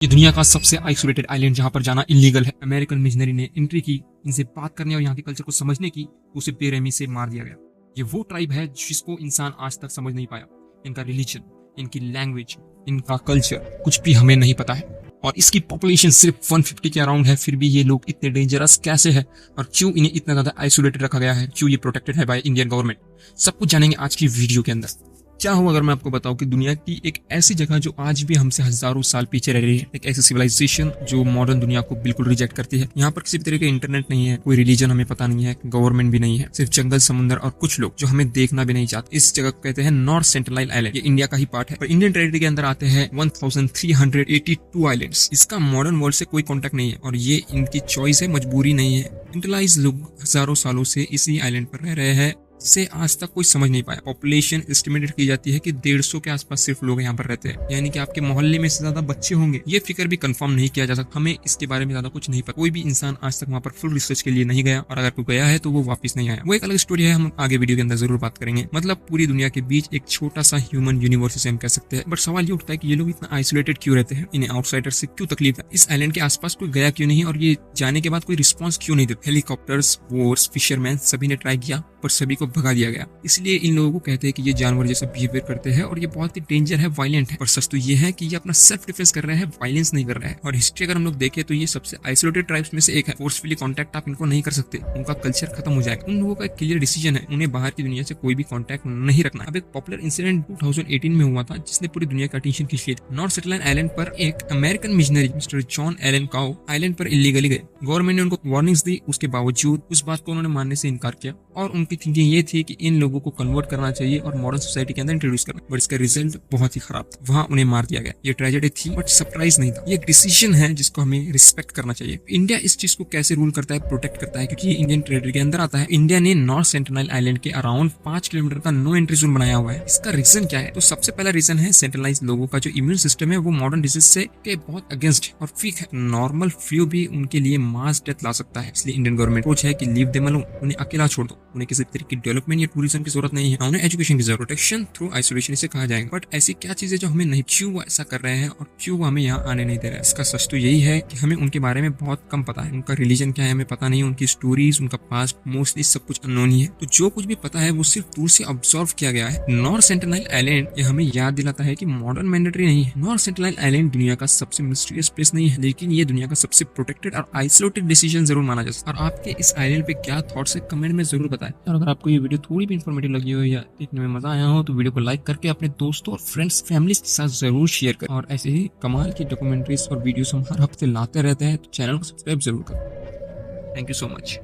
ये दुनिया का सबसे आइसोलेटेड आइलैंड जहां पर जाना इलीगल है। अमेरिकन मिशनरी ने एंट्री की, इनसे बात करने और यहाँ के कल्चर को समझने की, उसे बेरहमी से मार दिया गया। ये वो ट्राइब है जिसको इंसान आज तक समझ नहीं पाया। इनका रिलीजन, इनकी लैंग्वेज, इनका कल्चर कुछ भी हमें नहीं पता है। और इसकी पॉपुलेशन सिर्फ 150 के अराउंड है। फिर भी ये लोग इतने डेंजरस कैसे है और क्यों इन्हें इतना ज्यादा आइसोलेटेड रखा गया है, क्यों ये प्रोटेक्टेड है बाय इंडियन गवर्नमेंट, सब कुछ जानेंगे आज की वीडियो के अंदर। क्या हो अगर मैं आपको बताऊं कि दुनिया की एक ऐसी जगह जो आज भी हमसे हजारों साल पीछे रह रही है, एक ऐसी सिविलाइजेशन जो मॉडर्न दुनिया को बिल्कुल रिजेक्ट करती है। यहाँ पर किसी भी तरह का इंटरनेट नहीं है, कोई रिलीजन हमें पता नहीं है, गवर्नमेंट भी नहीं है, सिर्फ जंगल, समुद्र और कुछ लोग जो हमें देखना भी नहीं चाहते। इस जगह को कहते हैं नॉर्थ सेंट्रल आइलैंड। ये इंडिया का ही पार्ट है, पर इंडियन टेरिटरी के अंदर आते हैं 1382 आइलैंड्स। इसका मॉडर्न वर्ल्ड से कोई कॉन्टेक्ट नहीं है और ये इनकी चॉइस है, मजबूरी नहीं है। इंटरलाइज लोग हजारों सालों से इसी आइलैंड पर रह रहे हैं, से आज तक कोई समझ नहीं पाया। पॉपुलेशन एस्टिमेटेड की जाती है कि 150 के आसपास सिर्फ लोग यहाँ पर रहते हैं, यानी कि आपके मोहल्ले में से ज्यादा बच्चे होंगे। ये फिगर भी कंफर्म नहीं किया जा सकता, हमें इसके बारे में ज्यादा कुछ नहीं पता। कोई भी इंसान आज तक वहाँ पर फुल रिसर्च के लिए नहीं गया, और अगर कोई गया है तो वो वापस नहीं आया। वो एक अलग स्टोरी है, हम आगे वीडियो के अंदर जरूर बात करेंगे। मतलब पूरी दुनिया के बीच एक छोटा सा ह्यूमन यूनिवर्स से हम कह सकते हैं। बट सवाल ये उठता है कि ये लोग इतना आइसोलेटेड क्यों रहते हैं, इन्हें आउटसाइडर से क्यों तकलीफ है, इस आइलैंड के आसपास कोई गया क्यों नहीं, और ये जाने के बाद कोई रिस्पॉन्स क्यों नहीं देते। हेलीकॉप्टर्स, बोट्स, फिशरमैन सभी ने ट्राई किया पर सभी को भगा दिया गया। इसलिए इन लोगों को कहते हैं कि ये जानवर जैसा बिहेवियर करते हैं और ये बहुत ही डेंजर है, वायलेंट है। पर सच तो ये है कि ये अपना सेल्फ डिफेंस कर रहे हैं, वायलेंस नहीं कर रहे हैं। और हिस्ट्री अगर हम लोग देखें तो ये सबसे आइसोलेटेड ट्राइब्स में से एक है। फोर्सफुली कांटेक्ट आप इनको नहीं कर सकते, उनका कल्चर खत्म हो जाएगा। उन लोगों का एक क्लियर डिसीजन है, उन्हें बाहर की दुनिया से कोई भी कॉन्टैक्ट नहीं रखना। अब एक पॉपुलर इंसिडेंट 2018 में हुआ था जिसने पूरी दुनिया का अटेंशन खींच लिया। नॉर्थ सेटलैंड आइलैंड पर एक American missionary mister John Allen cow island पर इलीगली गए। गवर्नमेंट ने उनको वार्निंग्स दी, उसके बावजूद उस बात को उन्होंने मानने से इनकार किया और उनकी थिंकिंग ये थी कि इन लोगों को कन्वर्ट करना चाहिए और मॉडर्न सोसाइटी के अंदर इंट्रोड्यूस करना। बट इसका रिजल्ट बहुत ही खराब था, वहां उन्हें मार दिया गया। ये ट्रेजेडी थी बट सरप्राइज नहीं था। ये एक डिसीजन है जिसको हमें रिस्पेक्ट करना चाहिए। इंडिया इस चीज को कैसे रूल करता है, प्रोटेक्ट करता है, क्योंकि ये इंडियन टेरिटरी के अंदर आता है। इंडिया ने नॉर्थ सेंट्रल आइलैंड के अराउंड 5 किलोमीटर का नो एंट्री जोन बनाया हुआ है। इसका रीजन क्या है? तो सबसे पहला रीजन है सेंट्रलाइज लोगों का जो इम्यून सिस्टम है वो मॉडर्न डिजीज से के बहुत अगेंस्ट है और वीक है। नॉर्मल फ्लू भी उनके लिए मास डेथ ला सकता है। इसलिए इंडियन गवर्नमेंट सोच है कि लीव देम अलोन, उन्हें अकेला छोड़ दो। उन्हें किसी तरह की डेवलपमेंट या टूरिज्म की जरूरत नहीं है, उन्हें एजुकेशन की जरूरत। प्रोटेक्शन थ्रू आइसोलेशन इसे कहा जाएगा। बट ऐसी क्या चीजें जो हमें नहीं, क्यों वो ऐसा कर रहे हैं और क्यों वो हमें यहाँ आने नहीं दे रहे हैं? इसका सच तो यही है कि हमें उनके बारे में बहुत कम पता है। उनका रिलीजन क्या है हमें पता नहीं, उनकी स्टोरीज, उनका पास्ट, मोस्टली सब कुछ अननोन ही है। तो जो कुछ भी पता है वो सिर्फ दूर से ऑब्जर्व किया गया है। नॉर्थ सेंट्रल आइलैंड ये हमें याद दिलाता है कि मॉडर्न मैंडेटरी नहीं है। नॉर्थ सेंट्रल आइलैंड दुनिया का सबसे मिस्टीरियस प्लेस नहीं है, लेकिन ये दुनिया का सबसे प्रोटेक्टेड और आइसोलेटेड डिसीजन जरूर माना जा सकता है। और आपके इस आइलैंड पे क्या थॉट्स है कमेंट में जरूर बताएं। और अगर आपको ये वीडियो थोड़ी भी इंफॉर्मेटिव लगी हो या देखने में मजा आया हो तो वीडियो को लाइक करके अपने दोस्तों और फ्रेंड्स, फैमिली के साथ जरूर शेयर करें। और ऐसे ही कमाल की डॉक्यूमेंट्रीज और वीडियोस हम हर हफ्ते लाते रहते हैं, तो चैनल को सब्सक्राइब जरूर करें। Thank you so much.